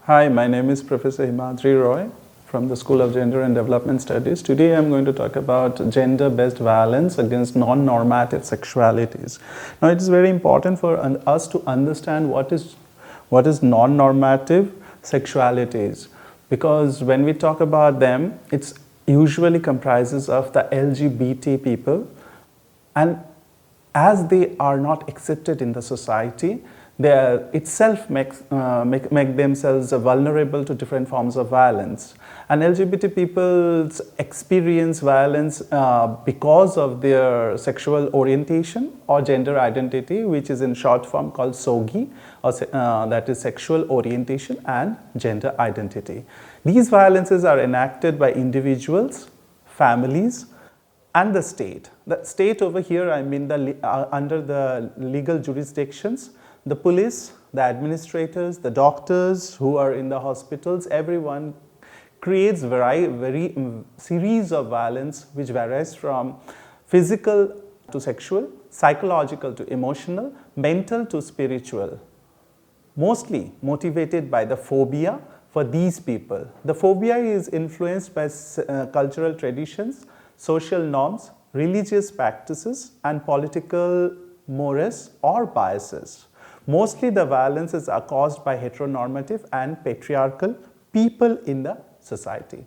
Hi, my name is Professor Himadri Roy from the School of Gender and Development Studies. Today I'm going to talk about gender-based violence against non-normative sexualities. Now it is very important for us to understand what is non-normative sexualities, because when we talk about them, it usually comprises of the LGBT people, and as they are not accepted in the society, they itself make themselves vulnerable to different forms of violence. And LGBT people experience violence because of their sexual orientation or gender identity, which is in short form called SOGI, or that is sexual orientation and gender identity. These violences are enacted by individuals, families, and the state. The state over here, I mean under the legal jurisdictions, the police, the administrators, the doctors who are in the hospitals, everyone creates series of violence which varies from physical to sexual, psychological to emotional, mental to spiritual, mostly motivated by the phobia for these people. The phobia is influenced by cultural traditions, social norms, religious practices, and political mores or biases. Mostly the violences are caused by heteronormative and patriarchal people in the society.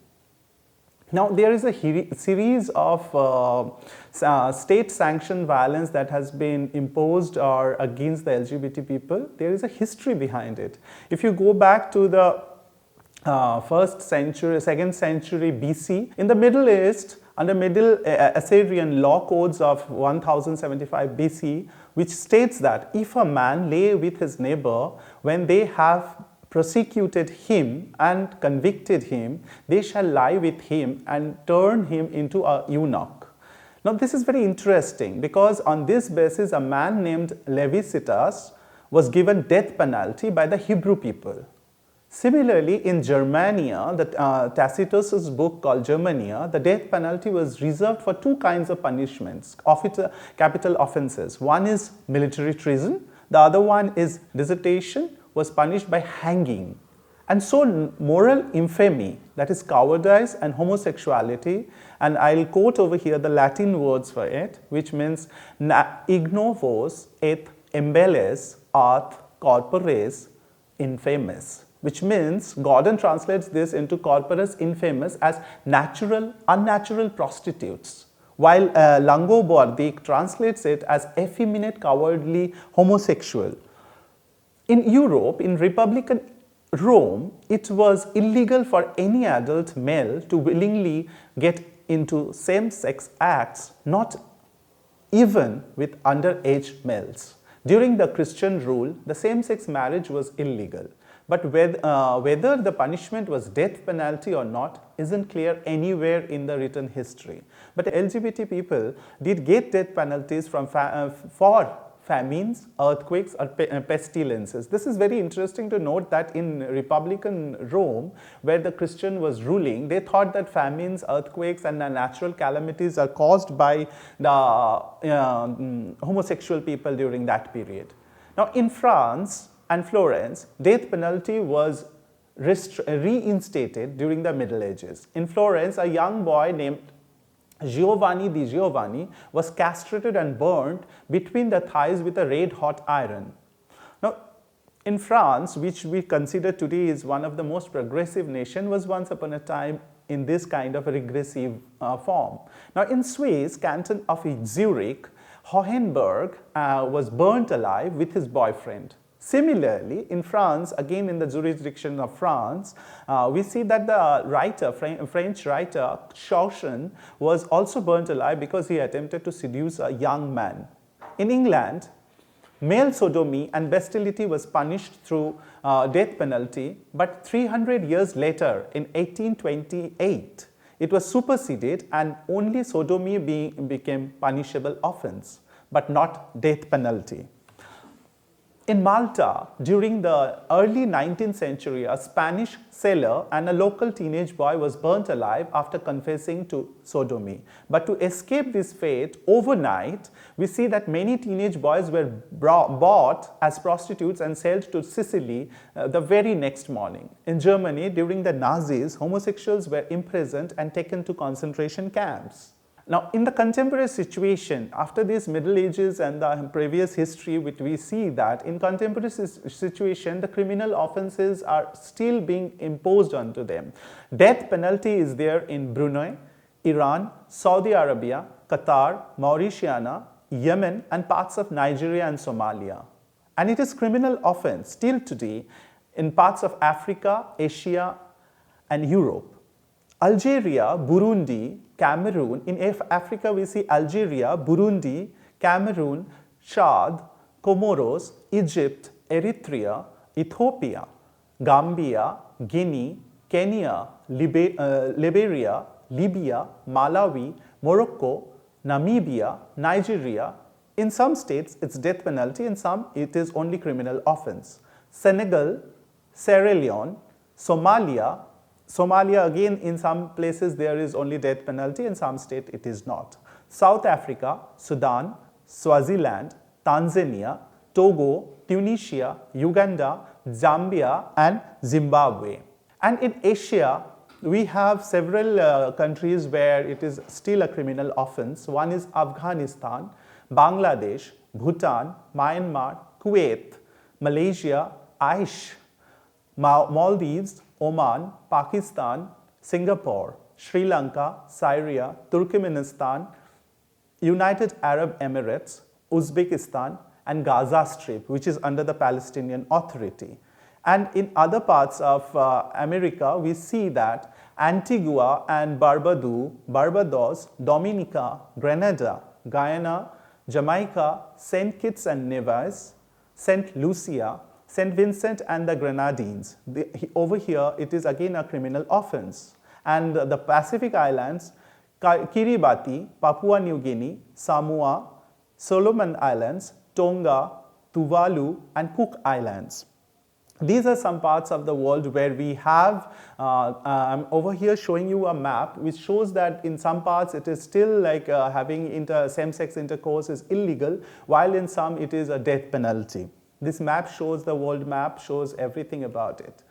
Now there is a series of state-sanctioned violence that has been imposed or against the LGBT people. There is a history behind it. If you go back to the 2nd century BC, in the Middle East, under Middle Assyrian law codes of 1075 BC, which states that if a man lay with his neighbor, when they have prosecuted him and convicted him, they shall lie with him and turn him into a eunuch. Now this is very interesting, because on this basis a man named Leviticus was given death penalty by the Hebrew people. Similarly, in Germania, Tacitus's book called Germania, the death penalty was reserved for two kinds of punishments, capital offenses. One is military treason, the other one is desertion, was punished by hanging. And so moral infamy, that is cowardice and homosexuality, and I'll quote over here the Latin words for it, which means igno vos et embellis ad corporis infamis, which means Gordon translates this into corporis infamis as unnatural prostitutes, while Langobardi translates it as effeminate, cowardly, homosexual. In Europe, in Republican Rome, it was illegal for any adult male to willingly get into same-sex acts, not even with underage males. During the Christian rule, the same-sex marriage was illegal. But whether the punishment was death penalty or not isn't clear anywhere in the written history. But LGBT people did get death penalties for famines, earthquakes, or pestilences. This is very interesting to note that in Republican Rome, where the Christian was ruling, they thought that famines, earthquakes, and natural calamities are caused by the homosexual people during that period. Now in France and Florence, death penalty was reinstated during the Middle Ages. In Florence, a young boy named Giovanni di Giovanni was castrated and burned between the thighs with a red-hot iron. Now, in France, which we consider today is one of the most progressive nations, was once upon a time in this kind of a regressive form. Now, in Swiss, canton of Zurich, Hohenberg was burnt alive with his boyfriend. Similarly, in France, again in the jurisdiction of France, we see that the French writer Shawshan was also burnt alive because he attempted to seduce a young man. In England, male sodomy and bestiality was punished through death penalty, but 300 years later, in 1828, it was superseded and only sodomy became punishable offense, but not death penalty. In Malta, during the early 19th century, a Spanish sailor and a local teenage boy was burnt alive after confessing to sodomy. But to escape this fate, overnight, we see that many teenage boys were bought as prostitutes and sold to Sicily the very next morning. In Germany, during the Nazis, homosexuals were imprisoned and taken to concentration camps. Now, in the contemporary situation, after these Middle Ages and the previous history, which we see that in contemporary situation, the criminal offenses are still being imposed onto them. Death penalty is there in Brunei, Iran, Saudi Arabia, Qatar, Mauritania, Yemen, and parts of Nigeria and Somalia. And it is criminal offense still today in parts of Africa, Asia, and Europe. Algeria, Burundi, Cameroon. In Africa, we see Algeria, Burundi, Cameroon, Chad, Comoros, Egypt, Eritrea, Ethiopia, Gambia, Guinea, Kenya, Liberia, Libya, Malawi, Morocco, Namibia, Nigeria. In some states, it's death penalty, in some, it is only criminal offense. Senegal, Sierra Leone, Somalia, again, in some places there is only death penalty, in some states it is not. South Africa, Sudan, Swaziland, Tanzania, Togo, Tunisia, Uganda, Zambia, and Zimbabwe. And in Asia, we have several countries where it is still a criminal offense. One is Afghanistan, Bangladesh, Bhutan, Myanmar, Kuwait, Malaysia, Aish, Maldives, Oman, Pakistan, Singapore, Sri Lanka, Syria, Turkmenistan, United Arab Emirates, Uzbekistan, and Gaza Strip, which is under the Palestinian Authority. And in other parts of America, we see that Antigua and Barbados, Dominica, Grenada, Guyana, Jamaica, St. Kitts and Nevis, St. Lucia, St. Vincent and the Grenadines. Over here, it is again a criminal offense. And the Pacific Islands, Kiribati, Papua New Guinea, Samoa, Solomon Islands, Tonga, Tuvalu, and Cook Islands. These are some parts of the world where we have, I'm over here showing you a map which shows that in some parts it is still like having same-sex intercourse is illegal, while in some it is a death penalty. This map shows, the world map shows everything about it.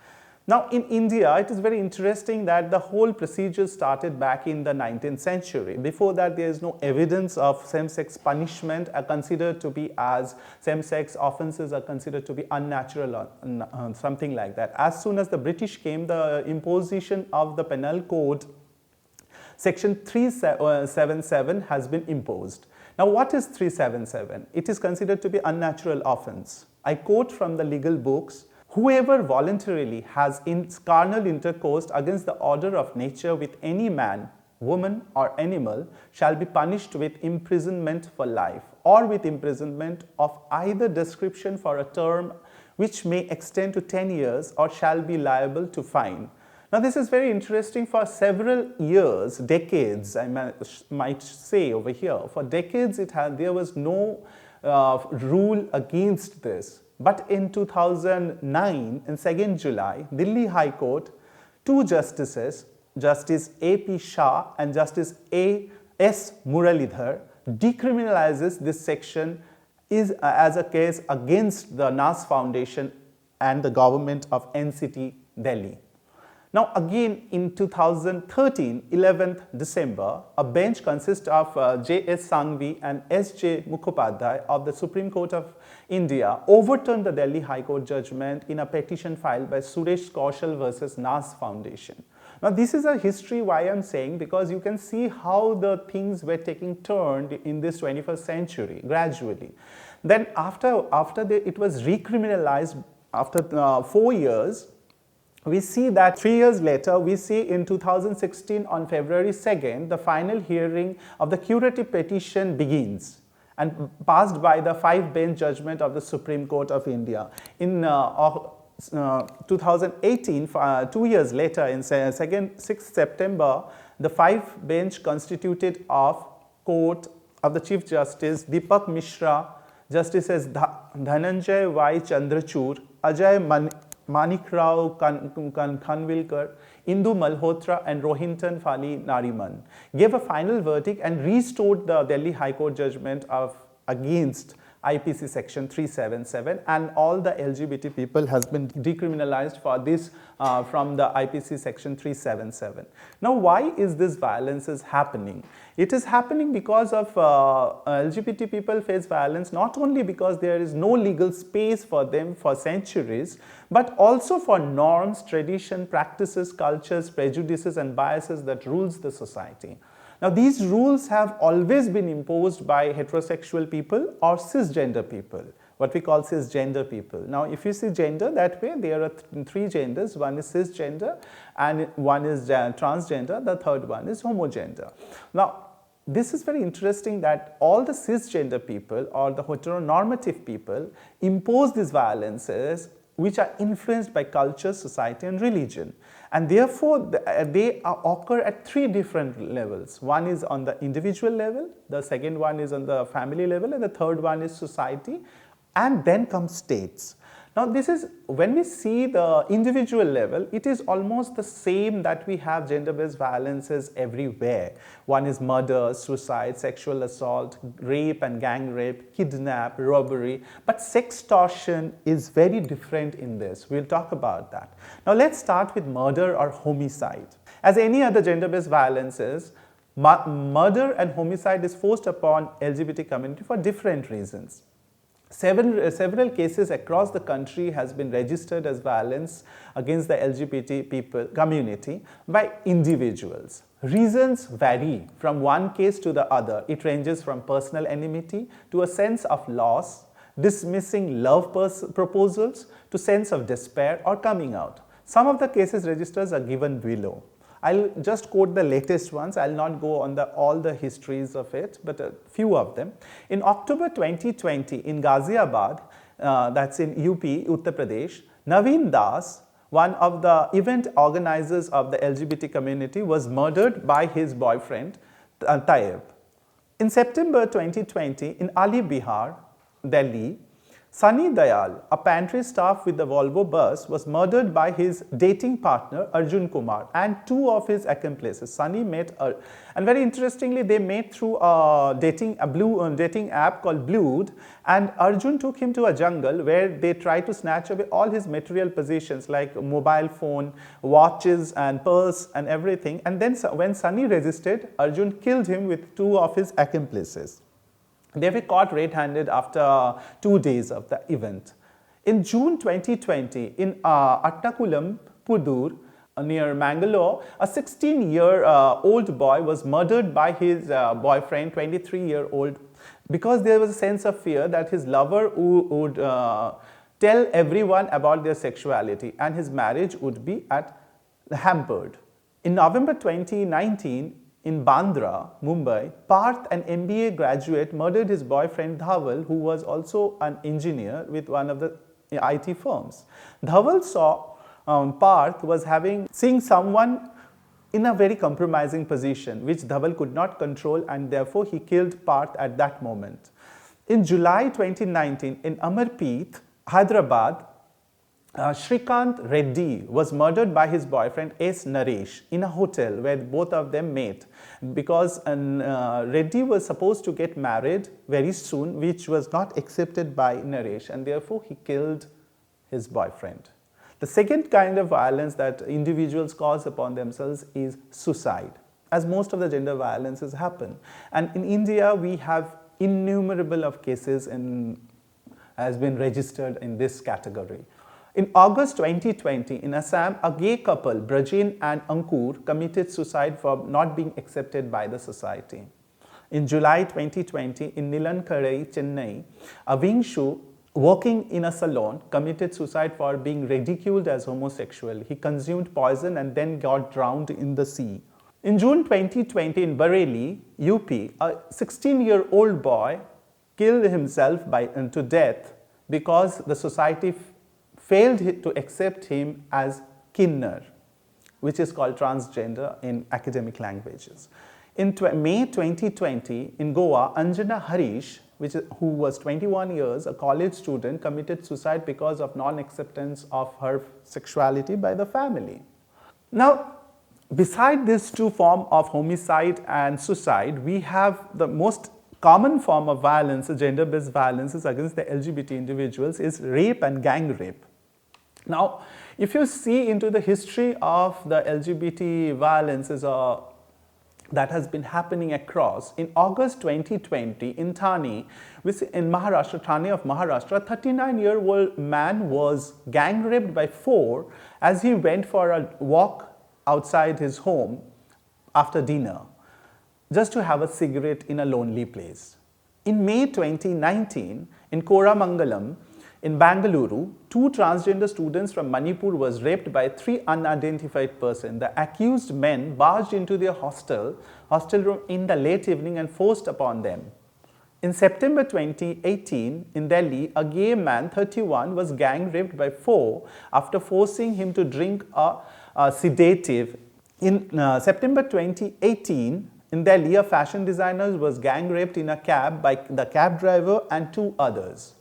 Now in India, it is very interesting that the whole procedure started back in the 19th century. Before that, there is no evidence of same-sex punishment are considered to be as same-sex offenses are considered to be unnatural or something like that. As soon as the British came, the imposition of the penal code, section 377 has been imposed. Now what is 377? It is considered to be unnatural offense. I quote from the legal books, "Whoever voluntarily has carnal intercourse against the order of nature with any man, woman or animal shall be punished with imprisonment for life or with imprisonment of either description for a term which may extend to 10 years or shall be liable to fine." Now this is very interesting. For several years, decades, I might say over here, for decades there was no rule against this. But in 2009, in 2nd July, Delhi High Court, two justices, Justice A.P. Shah and Justice A.S. Muralidhar, decriminalizes this section as a case against the Nas Foundation and the government of NCT Delhi. Now again in 2013, 11th December, a bench consists of J.S. Sanghvi and S.J. Mukhopadhyay of the Supreme Court of India overturned the Delhi High Court judgment in a petition filed by Suresh Kaushal versus Nas Foundation. Now this is a history why I am saying, because you can see how the things were taking turn in this 21st century gradually. Then after it was recriminalized after 4 years, we see that 3 years later, we see in 2016 on February 2nd, the final hearing of the curative petition begins and passed by the 5-bench judgment of the Supreme Court of India. In 2018, 2 years later, in 6th September, the 5-bench constituted of Court of the Chief Justice Deepak Mishra, Justices Dhananjay Y. Chandrachud, Ajay Manikrao Khanvilkar, Indu Malhotra and Rohinton Fali Nariman gave a final verdict and restored the Delhi High Court judgment against IPC section 377, and all the LGBT people has been decriminalized for this from the IPC section 377. Now, why is this violence is happening? It is happening because of LGBT people face violence not only because there is no legal space for them for centuries, but also for norms, tradition, practices, cultures, prejudices and biases that rules the society. Now, these rules have always been imposed by heterosexual people or cisgender people, what we call cisgender people. Now, if you see gender that way, there are three genders. One is cisgender, and one is transgender, the third one is homogender. Now, this is very interesting that all the cisgender people or the heteronormative people impose these violences which are influenced by culture, society and religion. And therefore, they occur at three different levels. One is on the individual level, the second one is on the family level, and the third one is society, and then comes states. Now, this is when we see the individual level, it is almost the same that we have gender-based violences everywhere. One is murder, suicide, sexual assault, rape and gang rape, kidnap, robbery, but sextortion is very different in this. We'll talk about that. Now, let's start with murder or homicide. As any other gender-based violences, murder and homicide is forced upon LGBT community for different reasons. Several cases across the country has been registered as violence against the LGBT people community by individuals. Reasons vary from one case to the other. It ranges from personal enmity to a sense of loss, dismissing love proposals, to sense of despair or coming out. Some of the cases registers are given below. I'll just quote the latest ones. I'll not go on all the histories of it, but a few of them. In October 2020 in Ghaziabad, that's in UP, Uttar Pradesh, Naveen Das, one of the event organizers of the LGBT community, was murdered by his boyfriend, Taib. In September 2020 in Ali, Bihar, Delhi, Sunny Dayal, a pantry staff with the Volvo bus, was murdered by his dating partner Arjun Kumar and two of his accomplices. Sunny met, and very interestingly, they met through a dating app called Blued, and Arjun took him to a jungle where they tried to snatch away all his material possessions like mobile phone, watches and purse and everything. And then when Sunny resisted, Arjun killed him with two of his accomplices. They were caught red-handed after 2 days of the event. In June 2020, in Attakulam, Pudur, near Mangalore, a 16-year-old boy was murdered by his boyfriend, 23-year-old, because there was a sense of fear that his lover would tell everyone about their sexuality and his marriage would be hampered. In November 2019, in Bandra, Mumbai, Parth, an MBA graduate, murdered his boyfriend Dhaval, who was also an engineer with one of the IT firms. Dhaval saw Parth was seeing someone in a very compromising position, which Dhaval could not control, and therefore he killed Parth at that moment. In July 2019, in Amarpeet, Hyderabad, Shrikant Reddy was murdered by his boyfriend S. Naresh in a hotel where both of them met, because Reddy was supposed to get married very soon, which was not accepted by Naresh, and therefore he killed his boyfriend. The second kind of violence that individuals cause upon themselves is suicide, as most of the gender violences happen. And in India, we have innumerable of cases has been registered in this category. In August 2020, in Assam, a gay couple, Brajen and Ankur, committed suicide for not being accepted by the society. In July 2020, in Nilankarai, Chennai, a Vingshu working in a salon committed suicide for being ridiculed as homosexual. He consumed poison and then got drowned in the sea. In June 2020, in Bareilly, UP, a 16-year-old boy killed himself to death because the society failed to accept him as kinnar, which is called transgender in academic languages. In May 2020, in Goa, Anjana Harish, who was 21 years, a college student, committed suicide because of non-acceptance of her sexuality by the family. Now, beside these two forms of homicide and suicide, we have the most common form of violence, gender-based violence against the LGBT individuals, is rape and gang rape. Now, if you see into the history of the LGBT violences that has been happening across, in August 2020 in Thane, in Maharashtra, Thane of Maharashtra, a 39-year-old man was gang raped by 4 as he went for a walk outside his home after dinner, just to have a cigarette in a lonely place. In May 2019, in Koramangalam, in Bangalore, 2 transgender students from Manipur was raped by 3 unidentified persons. The accused men barged into their hostel room in the late evening and forced upon them. In September 2018, in Delhi, a gay man, 31, was gang raped by 4 after forcing him to drink a sedative. In September 2018, in Delhi, a fashion designer was gang raped in a cab by the cab driver and 2 others.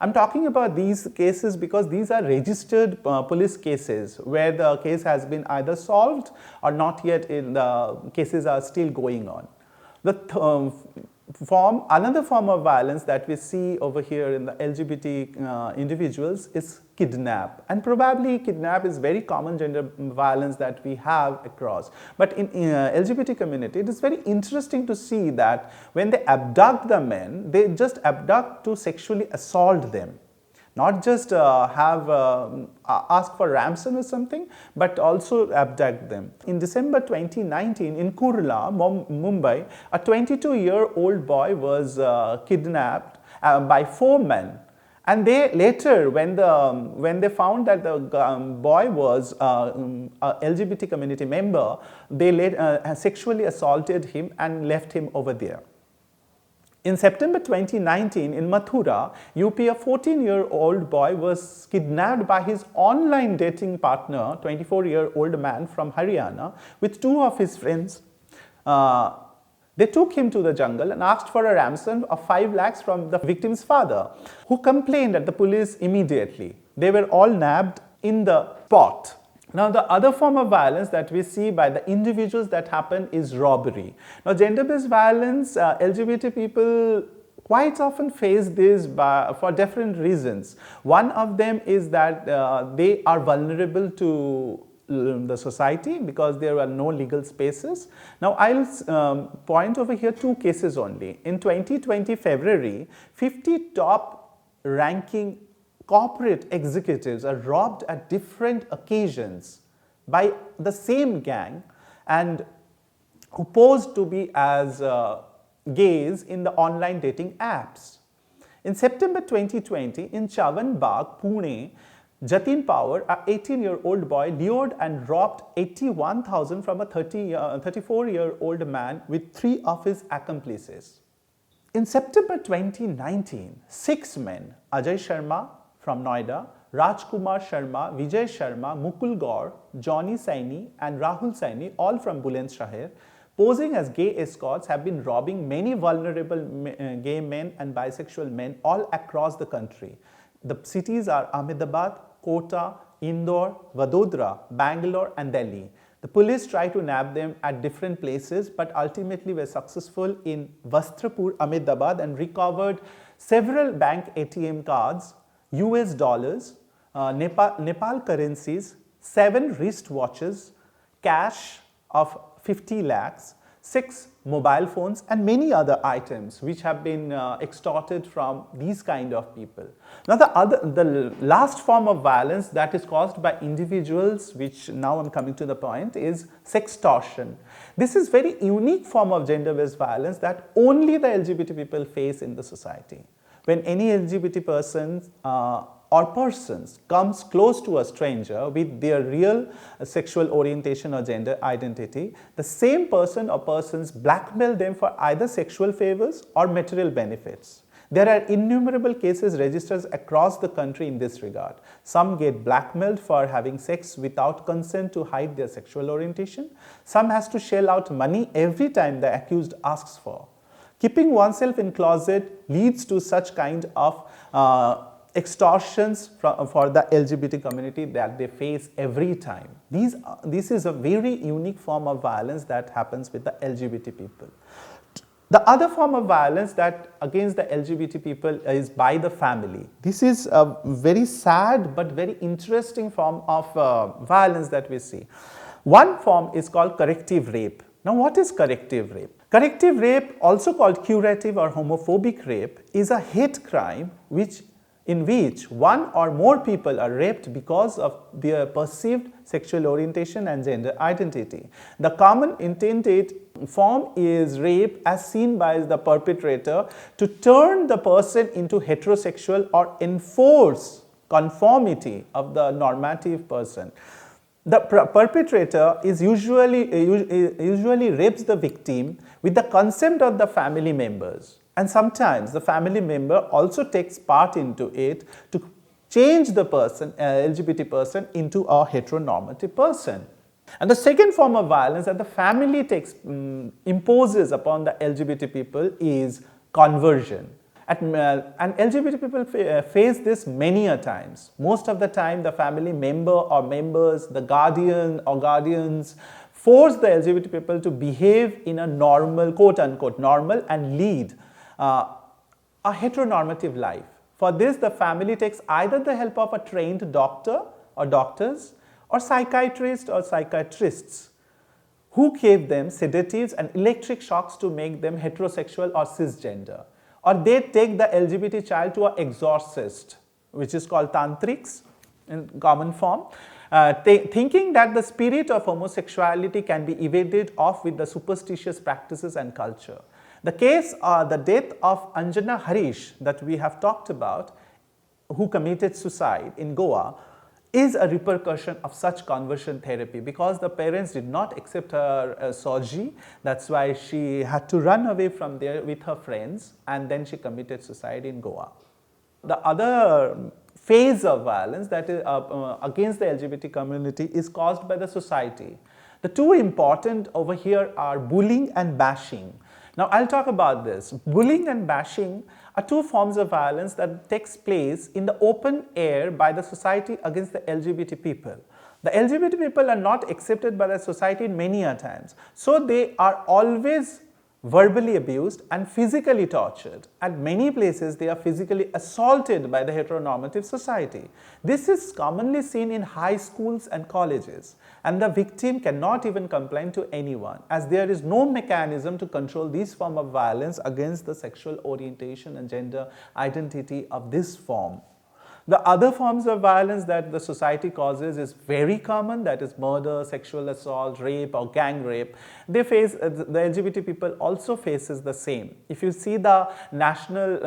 I'm talking about these cases because these are registered police cases where the case has been either solved or not yet, the cases are still going on. Another form of violence that we see over here in the LGBT individuals is kidnap, and probably kidnap is very common gender violence that we have across. But in LGBT community, it is very interesting to see that when they abduct the men, they just abduct to sexually assault them. Not just ask for ransom or something, but also abduct them. In December 2019, in Kurla, Mumbai, a 22-year-old boy was kidnapped by 4 men. And they later, when they found that the boy was a LGBT community member, they sexually assaulted him and left him over there. In September 2019, in Mathura, UP, a 14-year-old boy was kidnapped by his online dating partner, 24-year-old man from Haryana, with 2 of his friends. They took him to the jungle and asked for a ransom of 5 lakhs from the victim's father, who complained at the police immediately. They were all nabbed in the spot. Now, the other form of violence that we see by the individuals that happen is robbery. Now, gender-based violence, LGBT people quite often face this for different reasons. One of them is that they are vulnerable to the society because there are no legal spaces. Now, I'll point over here 2 cases only. In 2020 February, 50 top ranking corporate executives are robbed at different occasions by the same gang and who posed to be as gays in the online dating apps. In September 2020, in Chavanbagh, Pune, Jatin Power, an 18-year-old boy, lured and robbed 81,000 from a 34-year-old man with 3 of his accomplices. In September 2019, 6 men, Ajay Sharma from Noida, Rajkumar Sharma, Vijay Sharma, Mukul Gaur, Johnny Saini and Rahul Saini, all from Bulandshahr, posing as gay escorts, have been robbing many vulnerable gay men and bisexual men all across the country. The cities are Ahmedabad, Kota, Indore, Vadodara, Bangalore and Delhi. The police tried to nab them at different places but ultimately were successful in Vastrapur, Ahmedabad, and recovered several bank ATM cards, US dollars, Nepal currencies, 7 wristwatches, cash of 50 lakhs, 6 mobile phones and many other items which have been extorted from these kind of people. Now, the last form of violence that is caused by individuals, which now I'm coming to the point, is sextortion. This is very unique form of gender-based violence that only the LGBT people face in the society. When any LGBT person or persons comes close to a stranger with their real sexual orientation or gender identity, the same person or persons blackmail them for either sexual favors or material benefits. There are innumerable cases registered across the country in this regard. Some get blackmailed for having sex without consent to hide their sexual orientation. Some has to shell out money every time the accused asks for. Keeping oneself in closet leads to such kind of extortions for the LGBT community that they face every time. This is a very unique form of violence that happens with the LGBT people. The other form of violence that against the LGBT people is by the family. This is a very sad but very interesting form of violence that we see. One form is called corrective rape. Now, what is corrective rape? Corrective rape, also called curative or homophobic rape, is a hate crime in which one or more people are raped because of their perceived sexual orientation and gender identity. The common intended form is rape as seen by the perpetrator to turn the person into heterosexual or enforce conformity of the normative person. The perpetrator is usually rapes the victim with the consent of the family members. And sometimes the family member also takes part into it to change the person, LGBT person, into a heteronormative person. And the second form of violence that the family imposes upon the LGBT people is conversion. And LGBT people face this many a times. Most of the time, the family member or members, the guardian or guardians, force the LGBT people to behave in a normal, quote unquote, normal and lead a heteronormative life. For this, the family takes either the help of a trained doctor or doctors or psychiatrists or psychiatrists who gave them sedatives and electric shocks to make them heterosexual or cisgender. Or they take the LGBT child to an exorcist, which is called tantrics in common form, thinking that the spirit of homosexuality can be evaded off with the superstitious practices and culture. The case, the death of Anjana Harish that we have talked about, who committed suicide in Goa, is a repercussion of such conversion therapy because the parents did not accept her surgery. That's why she had to run away from there with her friends, and then she committed suicide in Goa. The other phase of violence that is against the LGBT community is caused by the society. The two important over here are bullying and bashing. Now, I'll talk about this. Bullying and bashing are two forms of violence that takes place in the open air by the society against the LGBT people. The LGBT people are not accepted by the society many a times. So, they are always verbally abused and physically tortured. At many places, they are physically assaulted by the heteronormative society. This is commonly seen in high schools and colleges, and the victim cannot even complain to anyone, as there is no mechanism to control this form of violence against the sexual orientation and gender identity of this form. The other forms of violence that the society causes is very common, that is murder, sexual assault, rape or gang rape. They face, the LGBT people also faces the same. If you see the National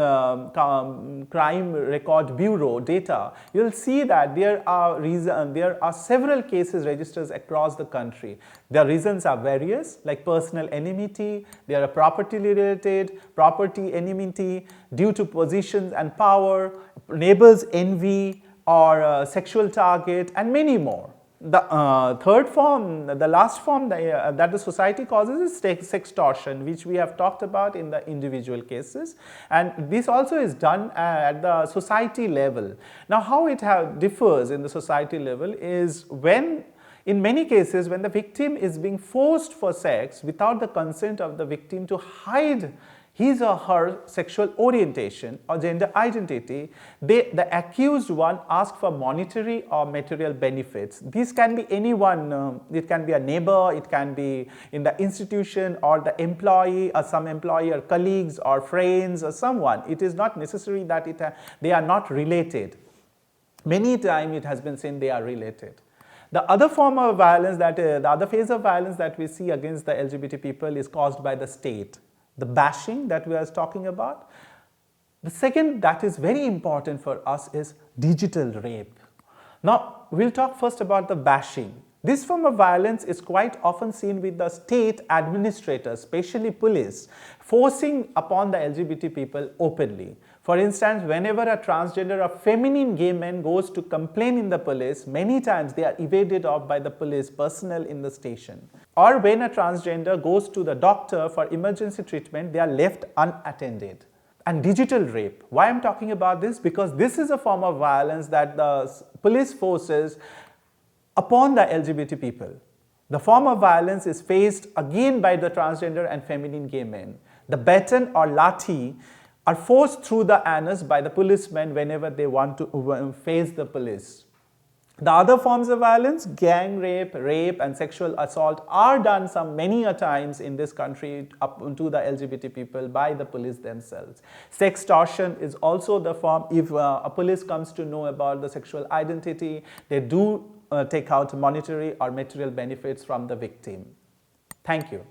Crime Record Bureau data, you'll see that there are several cases registered across the country. The reasons are various, like personal enmity, they are property related, property enmity due to positions and power, neighbors envy or sexual target, and many more. The third form, the last form that the society causes is sextortion, which we have talked about in the individual cases, and this also is done at the society level. Now, how it differs in the society level is when, in many cases, when the victim is being forced for sex without the consent of the victim to hide his or her sexual orientation or gender identity, the accused one asks for monetary or material benefits. These can be anyone, it can be a neighbor, it can be in the institution or the employee or some employee or colleagues or friends or someone. It is not necessary that they are not related. Many times it has been seen they are related. The other form of violence, the other phase of violence that we see against the LGBT people is caused by the state. The bashing that we are talking about. The second that is very important for us is digital rape. Now, we'll talk first about the bashing. This form of violence is quite often seen with the state administrators, especially police, forcing upon the LGBT people openly. For instance, whenever a transgender or feminine gay man goes to complain in the police, many times they are evaded off by the police personnel in the station. Or when a transgender goes to the doctor for emergency treatment, they are left unattended. And digital rape. Why I'm talking about this? Because this is a form of violence that the police forces upon the LGBT people. The form of violence is faced again by the transgender and feminine gay men. The baton or lathi are forced through the anus by the policemen whenever they want to face the police. The other forms of violence, gang rape, rape and sexual assault are done many a times in this country up to the LGBT people by the police themselves. Sextortion is also the form. If a police comes to know about the sexual identity, they do take out monetary or material benefits from the victim. Thank you.